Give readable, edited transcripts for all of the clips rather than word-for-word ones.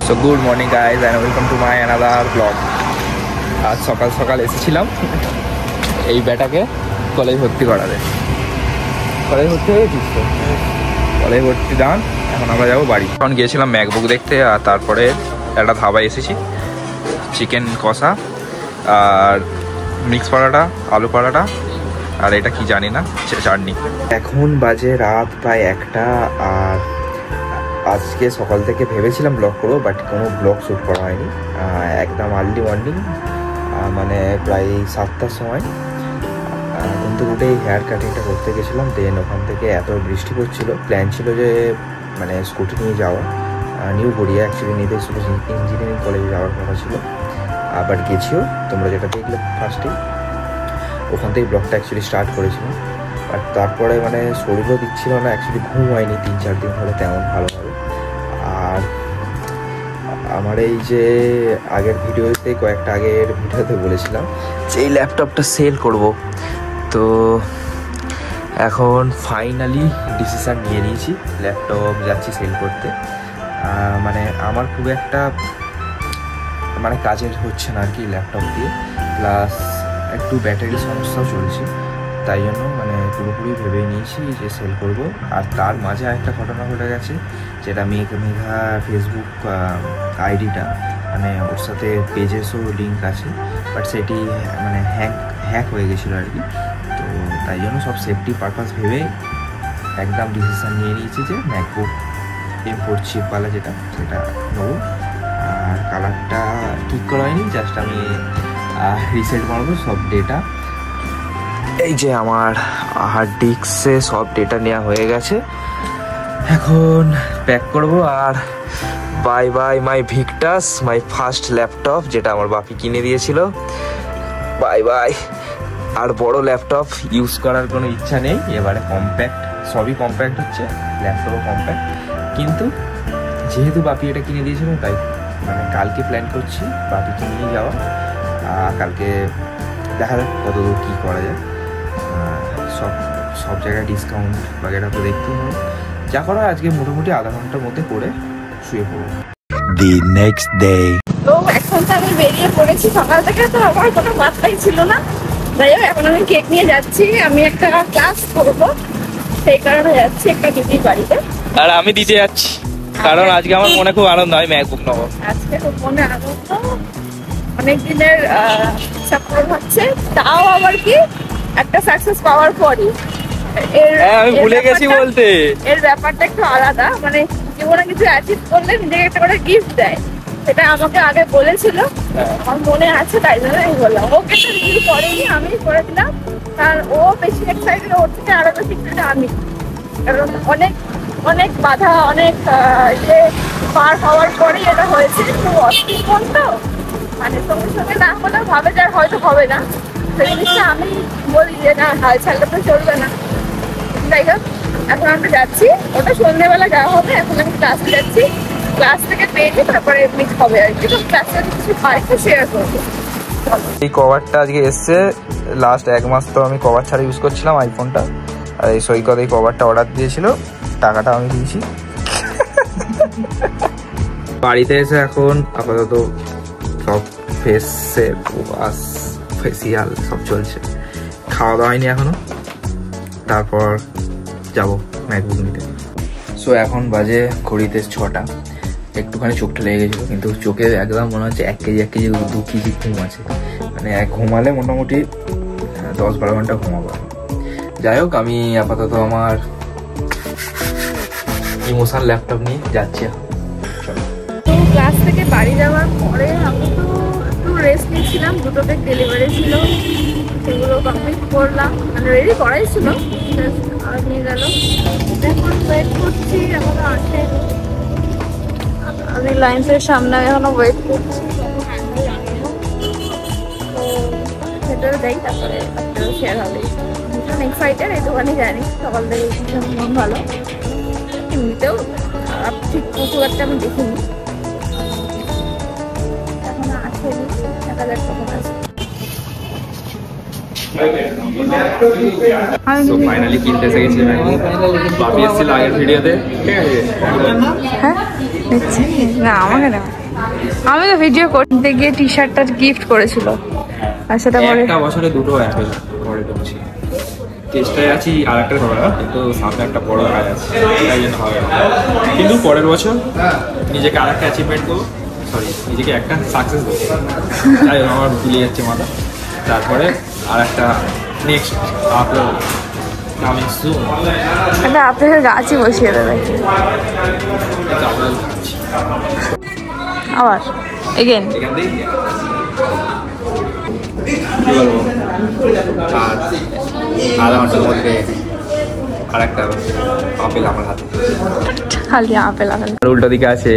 So good morning guys and welcome to my another blog. আজ সকাল সকাল এসেছিলাম এই ব্যাটাকে কলেজ ভর্তি করাতে। কলেজ ভর্তি হয়েছিস তো? কলেজ ভর্তি দান। এখন আমরা যাবো বাড়ি। এখন গিয়েছিলাম ম্যাকবুক দেখতে, আর তারপরে একটা ধাবায় এসেছি, চিকেন কষা আর মিক্স পরোটা, আলু পরোটা, আর এটা কি জানি না, চাটনি। এখন বাজে রাত প্রায় 1টা। আর আজকে সকাল থেকে ভেবেছিলাম ব্লগ করবো, বাট কোনো ব্লগ শ্যুট করা হয়নি। একদম আর্লি মর্নিং, মানে প্রায় 7টার সময় কিন্তু উঠেই হেয়ার কাটিংটা করতে গেছিলাম। দেন ওখান থেকে এত বৃষ্টি পড়ছিল, প্ল্যান ছিল যে মানে স্কুটি নিয়ে যাওয়া নিউ গড়িয়া, অ্যাকচুয়ালি নিতে ইঞ্জিনিয়ারিং কলেজে যাওয়ার কথা ছিল। বাট গেছিও, তোমরা যেটা দেখলে ফার্স্টেই, ওখান থেকে ব্লগটা অ্যাকচুয়ালি স্টার্ট করেছিলাম। বাট তারপরে মানে শরীরও দিচ্ছিল না, অ্যাকচুয়ালি ঘুম হয়নি 3-4 দিন ধরে তেমন ভালোভাবে। আর আমার এই যে আগের ভিডিওতে, কয়েকটা আগের ভিডিওতে বলেছিলাম যে এই ল্যাপটপটা সেল করব, তো এখন ফাইনালি ডিসিশান নিয়ে নিয়েছি, ল্যাপটপ যাচ্ছি সেল করতে। মানে আমার খুব একটা মানে কাজের হচ্ছে না আর কি ল্যাপটপ দিয়ে, প্লাস একটু ব্যাটারি সমস্যাও চলছে, তাই জন্য মানে পুরোপুরি ভেবে নিয়েছি যে সেল করব। আর তার মাঝে একটা ঘটনা ঘটে গেছে, যেটা মেঘা ফেসবুক আইডিটা, মানে ওর সাথে পেজেসও লিঙ্ক আছে, বাট সেটি মানে হ্যাক হয়ে গেছিলো আর কি। তো তাই জন্য সব সেফটি পারপাস ভেবে একদম ডিসিশান নিয়ে নিয়েছি যে ম্যাকবুক M4 চিপওয়ালা যেটা, সেটা নেবো। আর কালারটা ঠিক করা হয়নি, জাস্ট আমি রিসেট মারবো সব ডেটা। এই যে আমার হার্ড ডিস্কে সব ডেটা নেওয়া হয়ে গেছে, এখন প্যাক করব। আর bye bye my Victus, my first laptop, যেটা আমার বাপি কিনে দিয়েছিল। Bye bye. আর বড় ল্যাপটপ ইউজ করার কোনো ইচ্ছা নেই এবারে। কম্প্যাক্ট, সবই কম্প্যাক্ট হচ্ছে, ল্যাপটপও কম্প্যাক্ট, কিন্তু যেহেতু বাপি এটা কিনে দিয়েছিল, তাই মানে কালকে প্ল্যান করছি বাপিকে নিয়ে যাওয়া। কালকে দেখা যাক কত দূর কী করা যায়। সব জায়গায় ডিসকাউন্ট বাগেরা তো দেখতেই হবে। যা করা আজকে মোটামুটি আধা ঘন্টার মধ্যে করে শুয়ে পড়বো। The next day. তো এখন তো আমি বেরিয়ে পড়েছি সকাল থেকে, তো আমার কোনো মাথাই ছিল না। যাই হোক, এখন আমি কেক নিয়ে যাচ্ছি, আমি একটা ক্লাস করবো, সেই কারণে যাচ্ছি একটা দিদির বাড়িতে। আর আমি দিতে যাচ্ছি, কারণ আজকে আমার মনে খুব আনন্দ হয় ম্যাকবুক নেবো। আজকে খুব মনে আনন্দ, অনেক দিনের সাপোর্ট হচ্ছে, তাও আবার কি একটা সাকসেস পাওয়ার পরই। আমি ভুলে গেছি বলতে, এর ব্যাপারটা একটু আলাদা, মানে জীবনে কিছু অ্যাচিভ করলে নিজেকে একটা করে গিফট দেয়, সেটা আমাকে আগে বলেছিল, আমার মনে আছে, তাই জন্য আমি বললাম। ওকে তো রিভিউ করেনি, আমি করে দিলাম, কারণ ও বেশি এক্সাইটেড, ওর থেকে আরো বেশি এক্সাইটেড আমি, কারণ অনেক অনেক বাধা, অনেক ইয়ে পার হওয়ার পরেই এটা হয়েছে। খুব অস্থির ফোন তো, মানে সঙ্গে সঙ্গে না হলে ভাবে যে হয়তো হবে না, সেই জিনিসটা আমি বলি যে না, হাল ছাড়লে তো চলবে না। যাই হোক, এখন আমরা যাচ্ছি, ওটা সন্ধ্যেবেলা যাওয়া হবে। এখন আমি ক্লাসে যাচ্ছি, ক্লাস থেকে পেয়েছি, তারপরে মিট হবে আর কি। তো ক্লাসে কিছু আরেকটু শেয়ার করবো। এই কভারটা আজকে এসছে, লাস্ট 1 মাস তো আমি কভার ছাড়া ইউজ করছিলাম আইফোনটা। আর এই সৈকত এই কভারটা অর্ডার দিয়েছিল, টাকাটা আমি দিয়েছি। বাড়িতে এসে এখন আপাতত সব ফেসের ওয়াশ, ফেসিয়াল সব চলছে, খাওয়া দাওয়া হয়নি এখনো। তারপর যাব ম্যাকবুক নিতে। সো এখন বাজে ঘড়িতে 6টা। একটুখানি চোখটা লেগে গেছিলো, কিন্তু চোখে একদম মনে হচ্ছে 1 কেজি 2 কেজি ঘুম আছে। মানে ঘুমালে মোটামুটি 10-12 ঘন্টা ঘুমাবো। যাই হোক, আমি আপাতত আমার ইমোশন ল্যাপটপ নিয়ে যাচ্ছি এখন। চলো। তো ক্লাস থেকে বাড়ি যাওয়ার পরে আমি তো একটু রেস্ট নিয়েছিলাম, 2টো ব্যাগ ডেলিভারি ছিল, সেগুলো কমপ্লিট করলাম, মানে রেডি করাই ছিল, আর নিয়ে গেল। এখন ওয়েট করছি, এখনো আসে, আমি লাইন্সের সামনে এখনো ওয়েট করছি, সেটা দেয়, তারপরে শেয়ার হবে। ভীষণ এক্সাইটেড, এইটুখানি জানি, সকাল থেকে ভীষণ মন ভালো। এমনিতেও ঠিক খুব একটা আমি দেখিনি, এখন আসেনি, দেখা যাক কখন আসে। তো ফাইনালি কিনতে এসে গেছি বাপি এসেছিল আগের ভিডিওতে, ঠিক আছে? হ্যাঁ না আমাকে না, আমি তো ভিডিও করতে গিয়ে টি শার্টটা গিফট করেছিল আর সেটা পরে একটা বছরে দুটো অ্যাপেল ঘরে ঢুকছি, চেষ্টায় আছি আর একটা করার, কিন্তু সামনে একটা বড় কাজ আছে, তাই জন্য হবে না। কিন্তু পরের বছর নিজেকে আর একটা অ্যাচিভমেন্ট করবো, সরি নিজেকে একটা সাকসেস দেবো, তাই আমার ভুলে যাচ্ছে মাথা। তারপরে আর একটা নেক্সট আপেল কামিং সুন, একটা আপেলের গাছই বসিয়ে দেবে আপেল আবার এগেন। এখান থেকে কি বলবো, আর আধা ঘন্টার মধ্যে আর একটা আপেল আমার হাতে। খালি আপেল আপেল। আর উল্টো দিকে আছে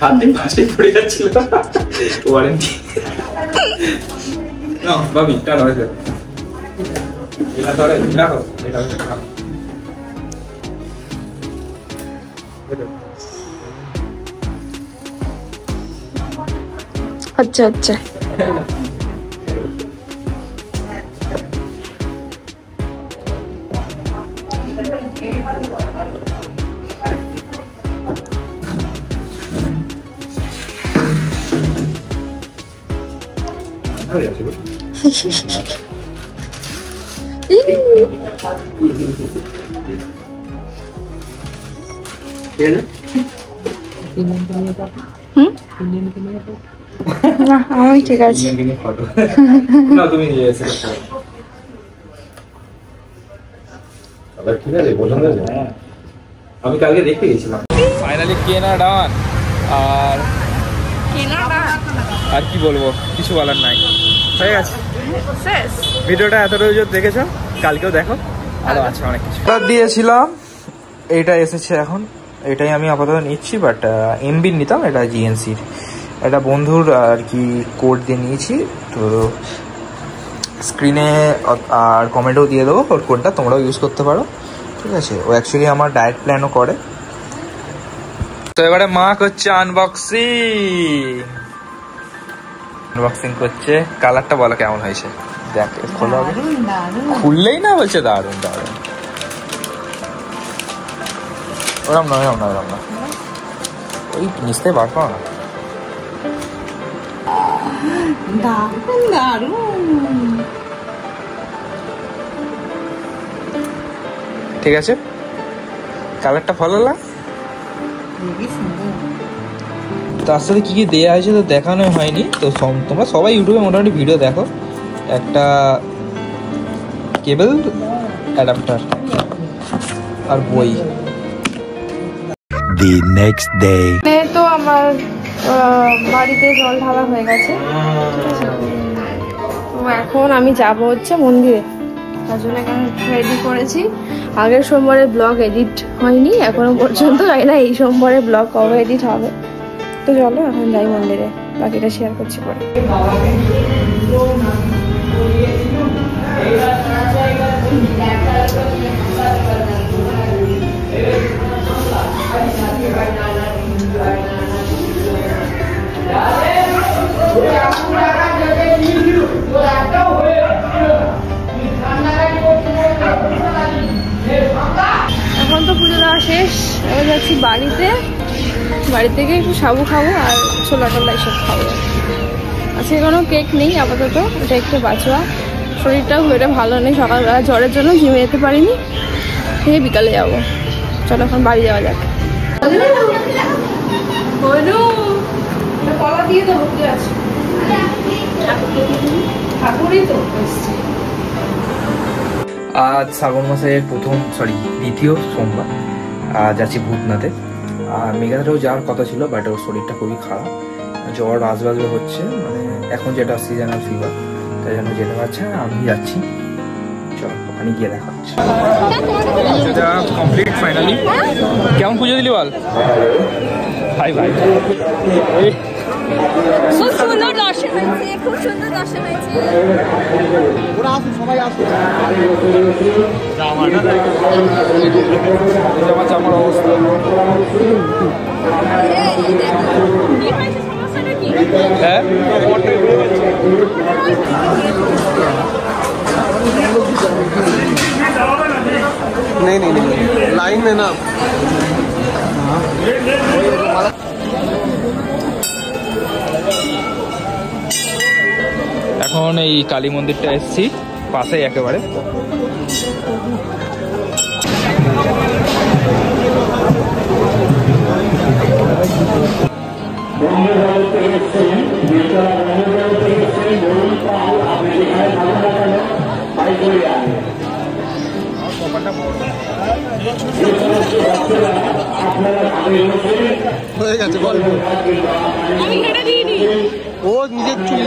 হাতে পাশে পড়ে যাচ্ছিল ওয়ারেন্টি না বাবি টাকা হয়েছে এটা ধরে রাখো, এটা রাখো। হচ্ছে হচ্ছে না আমি ঠিক আছে। না তুমি নিয়ে এসে ঠিক আছে, পছন্দ হয়েছে? আমি কালকে দেখতে গেছিলাম। ফাইনালি কেনা ডান, আর আর কি বলবো, কিছু বলার নাই, হয়ে গেছে ভিডিওটা। এতটাই যদি দেখেছো, কালকেও দেখো, আরো আছে অনেক কিছু দিয়েছিলাম। এইটা এসেছে এখন, এটাই আমি আপাতত নিচ্ছি, বাট এমবির নিতাম, এটা জিএনসির একটা বন্ধুর আর কি কোড দিয়ে নিয়েছি। তো স্ক্রিনে আর কমেন্টেও দিয়ে দেবো ওর কোডটা, তোমরাও ইউজ করতে পারো, ঠিক আছে? ও অ্যাকচুয়ালি আমার ডায়েট প্ল্যানও করে। তো এবারে মা করছে আনবক্সিং করছে। কালারটা বলো কেমন হয়েছে, দেখ খোলা হবে, খুললেই না বলছে দারুণ দারুণ। ওরম না ওই নিচতে বার করো না। ঠিক আছে, কালারটা ভালো লাগে। তার সাথে কি কি দেওয়া হয়েছে তো দেখানো হয়নি, তো তোমরা সবাই ইউটিউবে মোটামুটি ভিডিও দেখো। একটা কেবল অ্যাডাপ্টার আর বই। The next day. তো আমার বাড়িতে জল ঢালা হয়ে গেছে, তো এখন আমি যাব হচ্ছে মন্দিরে, তার জন্য এখানে রেডি করেছি। আগের সোমবারে ব্লগ এডিট হয়নি এখনো পর্যন্ত, জানি না এই সোমবারে ব্লগ কবে এডিট হবে। তো চলো এখন যাই মন্দিরে, বাকিটা শেয়ার করছি পরে। এখন তো পুজো দেওয়া শেষ, এবার যাচ্ছি বাড়িতে। বাড়ি থেকে একটু সাবু খাবো আর ছোলা টোলা এসব খাবো। আজকে কোনো কেক নেই আপাতত, ওটা একটু বাঁচোয়া। শরীরটাও খুব ভালো নেই, সকালবেলা জ্বরের জন্য জিমে যেতে পারিনি, থেকে বিকালে যাবো। চলো এখন বাড়ি যাওয়া যাক। কলা দিয়ে দেবো, কি আছে ঠাকুরই তো। আজ শ্রাবণ মাসের দ্বিতীয় সোমবার। যাচ্ছি ভূতনাথে। আর মেঘাদারও যাওয়ার কথা ছিল, বাট ওর শরীরটা খুবই খারাপ, জ্বর আসবে হচ্ছে, মানে এখন যেটা সিজনাল ফিভার, তাই জন্য যেতে পারছে না। আমি যাচ্ছি, চলো ওখানে গিয়ে দেখা হচ্ছে। সেটা কমপ্লিট ফাইনালি। কেমন পুজো দিলি বল? ভাই ভাই খুব সুন্দর দর্শন হয়েছে, খুব সুন্দর দর্শন হয়েছে। ওরা আসুন, সবাই আসুন। জামার অবস্থা হ্যাঁ नहीं लाइन में ना। এখন এই কালী মন্দিরটা এসেছি, পাশেই একেবারে। হয়ে গেছে, বল। আমি এটা দিইনি। ও নিজের চুল